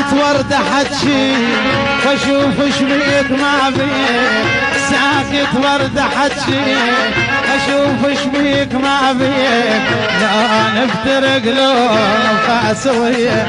ساقت وردة حجي واشوف ايش بيك ما بيك، ساقت وردة حجي اشوف ايش بيك ما بيك، لا نفترق لو فاسوية